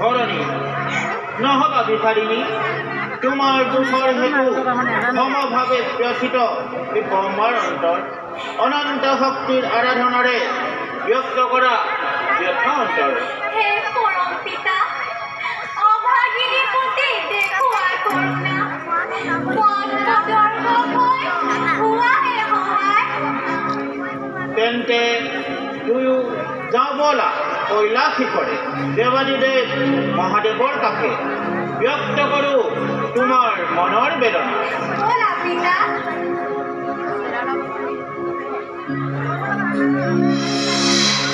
ধরণী নহবা ভিখারিণী তোমার দুঃখর হেতু সমভাবে ব্যথিত এই ব্রহ্মার অন্তর অনন্ত শক্তির আরাধনারে ব্যক্ত করা ব্যথা অন্তর। হে পরম পিতা, অভাগিনী প্রতি দেখুৱা কৰুণা, পদ্মদৰ্ভ হৈ হোৱা হে সহায়। তেন্তে দুয়ো যাওঁ বলা কৈলাশ শিখৰে দেৱাদিদেৱ মহাদেৱৰ কাষে ব্যক্ত কৰোঁ তোমাৰ মনৰ বেদনা। বলা পিতা।